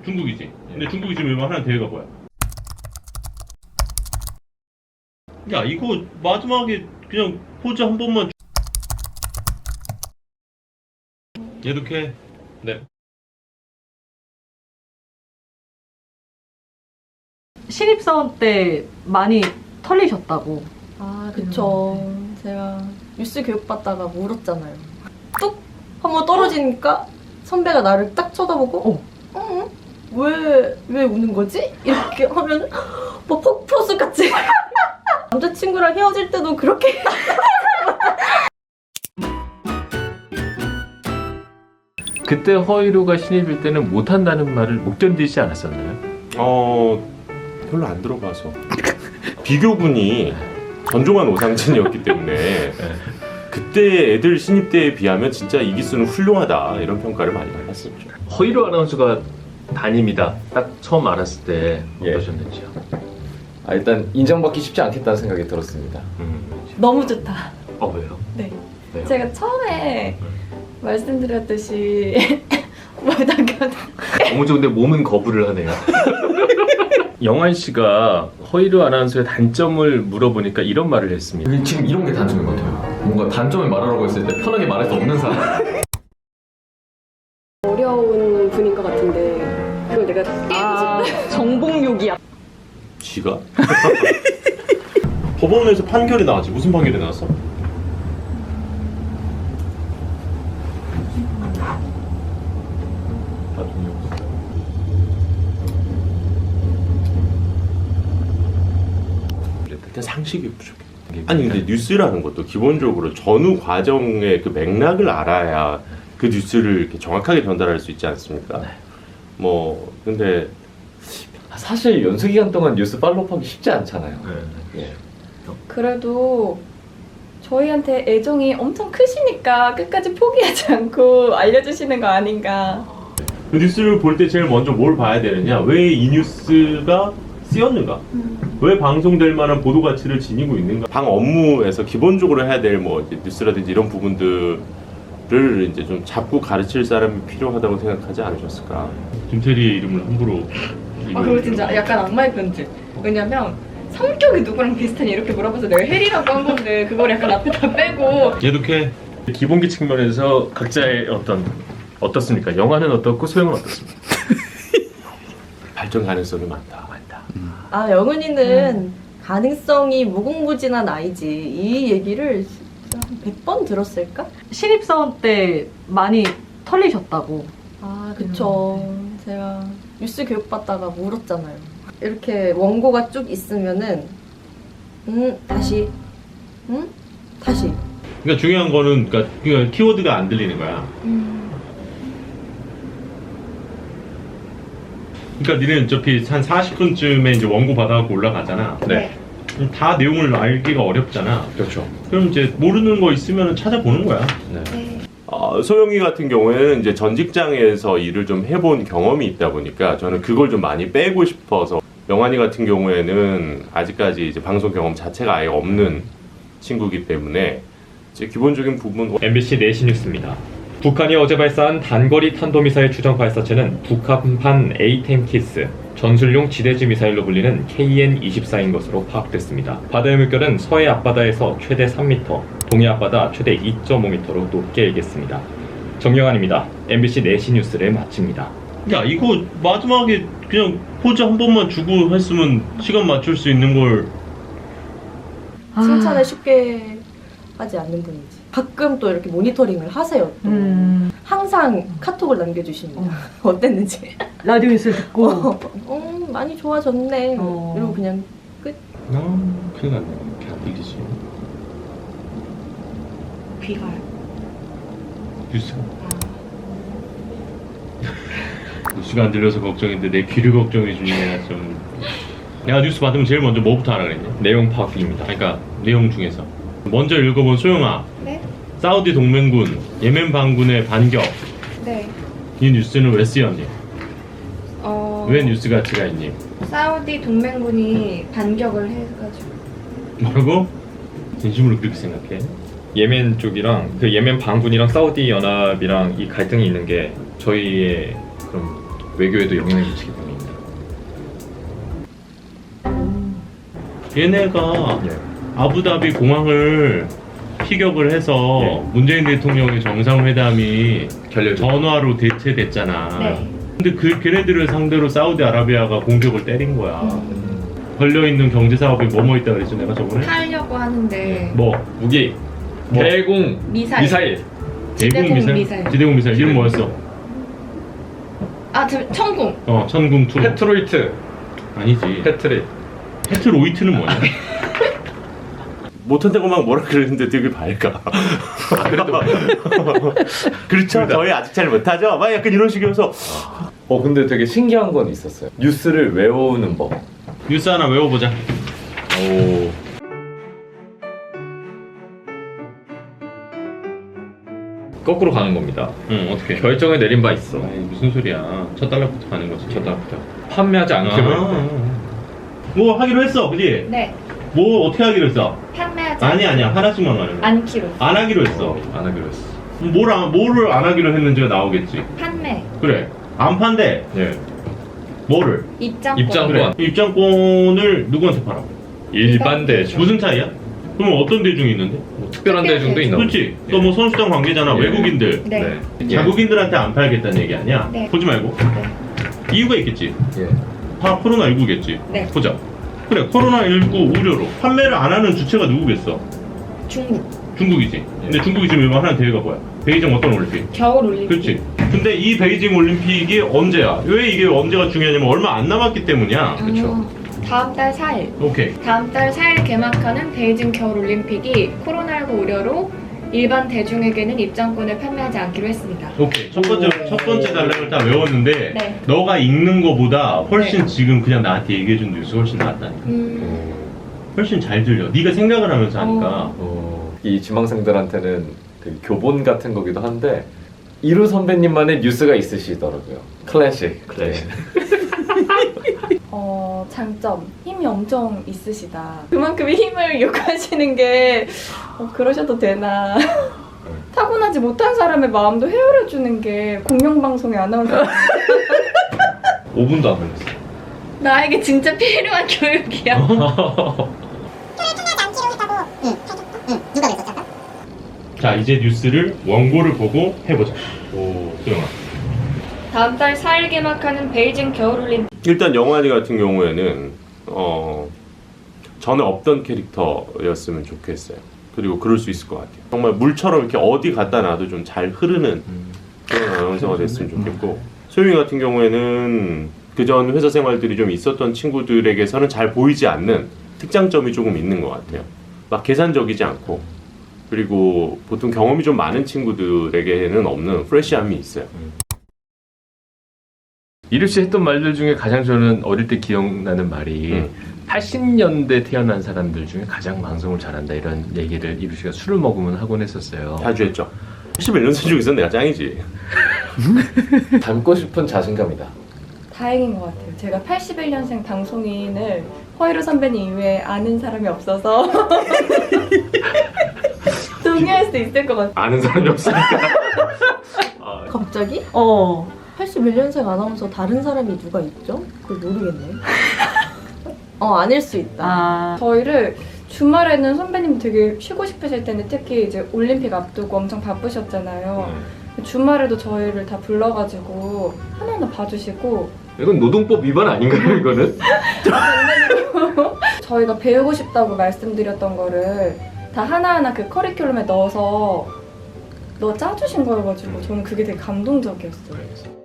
중국이지. 근데 중국이 지금 이번 하는 대회가 뭐야? 야, 이거 마지막에 그냥 포즈 한 번만. 얘도 캐. 네. 신입사원 때 많이 털리셨다고. 아, 그쵸. 제가 뉴스 교육받다가 울었잖아요. 뚝! 한번 떨어지니까 선배가 나를 딱 쳐다보고 왜 우는 거지? 이렇게 하면 뭐 폭포수 같이 남자친구랑 헤어질 때도 그렇게 그때 허이로가 신입일 때는 못한다는 말을 못 견디지 않았었나요? 별로 안 들어봐서 비교군이 전종환 오상진이었기 때문에 그때 애들 신입 때에 비하면 진짜 이기수는 훌륭하다 이런 평가를 많이 받았었죠. 허이로 아나운서가 담임이다 딱 처음 알았을 때 예. 어떠셨는지요? 일단 인정받기 쉽지 않겠다는 생각이 들었습니다. 너무 좋다. 왜요? 네. 왜요? 제가 처음에 말씀드렸듯이 뭐 너무 좋은데 몸은 거부를 하네요. 영환 씨가 허이로 아나운서의 단점을 물어보니까 이런 말을 했습니다. 지금 이런 게 단점인 것 같아요. 뭔가 단점을 말하라고 했을 때 편하게 말할 수 없는 사람. 어려운 분인 것 같은데 그걸 내가 정복욕이야. 지가? 법원에서 판결이 나왔지. 무슨 판결이 나왔어? 그때 상식이 부족해. 아니 근데 뉴스라는 것도 기본적으로 전후 과정의 그 맥락을 알아야 그 뉴스를 이렇게 정확하게 전달할 수 있지 않습니까? 뭐 근데 사실 연수 기간 동안 뉴스 팔로우하기 쉽지 않잖아요. 예. 그래도 저희한테 애정이 엄청 크시니까 끝까지 포기하지 않고 알려주시는 거 아닌가. 그 뉴스를 볼 때 제일 먼저 뭘 봐야 되느냐? 왜 이 뉴스가 쓰였는가? 왜 방송될 만한 보도 가치를 지니고 있는가? 방 업무에서 기본적으로 해야 될 뭐 뉴스라든지 이런 부분들을 이제 좀 잡고 가르칠 사람이 필요하다고 생각하지 않으셨을까? 김태리의 이름을 함부로. 그거 진짜 약간 악마의 편지. 왜냐면 성격이 누구랑 비슷하니 이렇게 물어봐서 내가 혜리라고 한 건데 그걸 약간 앞에 다 빼고. 얘도 캐. 기본기 측면에서 각자의 어떻습니까? 영화는 어떻고 소영은 어떻습니까? 발전 가능성이 많다. 아, 영은이는 가능성이 무궁무진한 아이지. 이 얘기를 진짜 한 100번 들었을까? 신입사원 때 많이 털리셨다고. 아, 그쵸. 제가 뉴스 교육받다가 울었잖아요. 이렇게 원고가 쭉 있으면은 다시 다시. 그러니까 중요한 거는 그러니까 키워드가 안 들리는 거야. 그러니까 니는 어차피 한 40분쯤에 이제 원고 받아갖고 올라가잖아. 네. 다 내용을 알기가 어렵잖아. 그렇죠. 그럼 이제 모르는 거 있으면 찾아보는 거야. 소영이 같은 경우에는 이제 전 직장에서 일을 좀 해본 경험이 있다 보니까 저는 그걸 좀 많이 빼고 싶어서 영환이 같은 경우에는 아직까지 이제 방송 경험 자체가 아예 없는 친구이기 때문에 이제 기본적인 부분 MBC 내신 뉴스입니다. 북한이 어제 발사한 단거리 탄도미사일 추정 발사체는 북한판 에이템키스 전술용 지대지 미사일로 불리는 KN-24인 것으로 파악됐습니다. 바다의 물결은 서해 앞바다에서 최대 3m, 동해 앞바다 최대 2.5m로 높게 일겠습니다. 정영환입니다. MBC 내신 뉴스를 마칩니다. 야, 이거 마지막에 그냥 포즈 한 번만 주고 했으면 시간 맞출 수 있는 걸. 칭찬을 쉽게 하지 않는 분이지. 가끔 또 이렇게 모니터링을 하세요. 또. 항상 카톡을 남겨주십니다. 어땠는지. 라디오 뉴스를 듣고. 많이 좋아졌네. 이러고 그냥 끝. 큰일 났네. 이렇게 안 들리지. 귀가요. 뉴스가. 뉴스가 안 들려서 걱정인데 내 귀를 걱정해 주니 내가 좀. 내가 뉴스 받으면 제일 먼저 뭐부터 하라 그랬냐? 내용 파악입니다. 그러니까 내용 중에서 먼저 읽어본 소영아. 네? 사우디 동맹군 예멘 반군의 반격. 네. 이 뉴스는 왜 쓰였니? 왜 뉴스 가치가 있니? 사우디 동맹군이 반격을 해가지고. 뭐라고? 진심으로 그렇게 생각해? 예멘 쪽이랑 그 예멘 반군이랑 사우디 연합이랑 이 갈등이 있는 게 저희의 그런 외교에도 영향을 미치기 때문입니다. 얘네가 예. 아부다비 공항을 피격을 해서 예. 문재인 대통령의 정상회담이 전화로 대체됐잖아. 네. 근데 걔네들을 상대로 사우디아라비아가 공격을 때린 거야. 걸려있는 경제사업이 뭐뭐 있다 그랬죠 내가 저번에? 하려고 하는데 뭐? 무기, 뭐? 대공, 미사일. 지대공 미사일. 지대공 미사일 이름 뭐였어? 천궁. 천궁 2. 페트로이트, 아니지. 페트리. 페트로이트는 뭐냐? 못한다고 막 뭐라 그러는데 되게 밝아. 그렇죠. 저희 아직 잘 못하죠. 막 약간 이런 식이어서 근데 되게 신기한 건 있었어요. 뉴스를 외우는 법. 뉴스 하나 외워보자. 오. 거꾸로 가는 겁니다. 응, 어떻게? 결정을 내린 바 있어. 아이, 무슨 소리야. 첫 달러부터 가는 거지. 첫 달부터. 판매하지 않기로 했는데. 뭐 하기로 했어, 그지? 네. 뭐 어떻게 하기로 했어? 판매하지 아니야. 하나씩만 가는 거야. 않기로. 안 하기로 했어. 안 하기로 했어. 뭐를 안 하기로 했는지가 나오겠지. 판매. 그래. 안 판대. 예. 뭐를? 입장권. 입장권. 그래. 입장권을 누구한테 팔아? 일반 대중. 무슨 차이야? 그럼 어떤 대중이 있는데? 뭐 특별한 대중도 있나 보지. 그렇지. 또 뭐 선수단 관계잖아. 예. 외국인들. 네. 예. 자국인들한테 안 팔겠다는 얘기 아니야? 네. 보지 말고. 네. 이유가 있겠지. 예. 다 코로나19겠지. 네. 보자. 그래, 코로나19 우려로 판매를 안 하는 주체가 누구겠어? 중국이지. 근데 중국이 지금 이번 하는 대회가 뭐야? 베이징 어떤 올림픽? 겨울 올림픽. 그렇지. 근데 이 베이징 올림픽이 언제야? 왜 이게 언제가 중요하냐면 얼마 안 남았기 때문이야. 그쵸. 다음 달 4일. 오케이. 다음 달 4일 개막하는 베이징 겨울 올림픽이 코로나19 우려로 일반 대중에게는 입장권을 판매하지 않기로 했습니다. 오케이. 첫 번째 단락을 다 외웠는데 네. 너가 읽는 거보다 훨씬 지금 그냥 나한테 얘기해준 뉴스 훨씬 낫다니까. 훨씬 잘 들려. 네가 생각을 하면서 하니까. 이 지망생들한테는 그 교본 같은 거기도 한데 이루 선배님만의 뉴스가 있으시더라고요. 클래식. 장점, 힘이 엄청 있으시다. 그만큼의 힘을 요구하시는 게 그러셔도 되나. 타고나지 못한 사람의 마음도 헤아려주는 게 공영방송의 아나운서. 5분도 안 걸렸어. 나에게 진짜 필요한 교육이야. 자, 이제 뉴스를 원고를 보고 해보자. 오, 소영아. 다음 달 4일 개막하는 베이징 겨울 올림픽. 일단 영환이 같은 경우에는 전에 없던 캐릭터였으면 좋겠어요. 그리고 그럴 수 있을 것 같아요. 정말 물처럼 이렇게 어디 갖다 놔도 좀 잘 흐르는 그런 아나운서가 됐으면 좋겠고, 소영이 같은 경우에는 그전 회사 생활들이 좀 있었던 친구들에게서는 잘 보이지 않는 특장점이 조금 있는 것 같아요. 막 계산적이지 않고, 그리고 보통 경험이 좀 많은 친구들에게는 없는 프레시함이 있어요. 이루 씨 했던 말들 중에 가장 저는 어릴 때 기억나는 말이 80년대 태어난 사람들 중에 가장 방송을 잘한다, 이런 얘기를 이루 씨가 술을 먹으면 하곤 했었어요. 자주 했죠. 81년생 중에서 내가 짱이지. 닮고 싶은 자신감이다. 다행인 것 같아요. 제가 81년생 방송인을 허이루 선배님 이외에 아는 사람이 없어서 동의할 수 있을 것 같아요. 아는 사람이 없으니까. 갑자기? 81년생 아나운서 다른 사람이 누가 있죠? 그걸 모르겠네. 아닐 수 있다. 저희를 주말에는 선배님 되게 쉬고 싶으실 텐데 특히 이제 올림픽 앞두고 엄청 바쁘셨잖아요. 주말에도 저희를 다 불러가지고 하나하나 봐주시고. 이건 노동법 위반 아닌가요, 이거는? 저희가 배우고 싶다고 말씀드렸던 거를 다 하나하나 그 커리큘럼에 넣어서 짜주신 거여가지고 저는 그게 되게 감동적이었어요.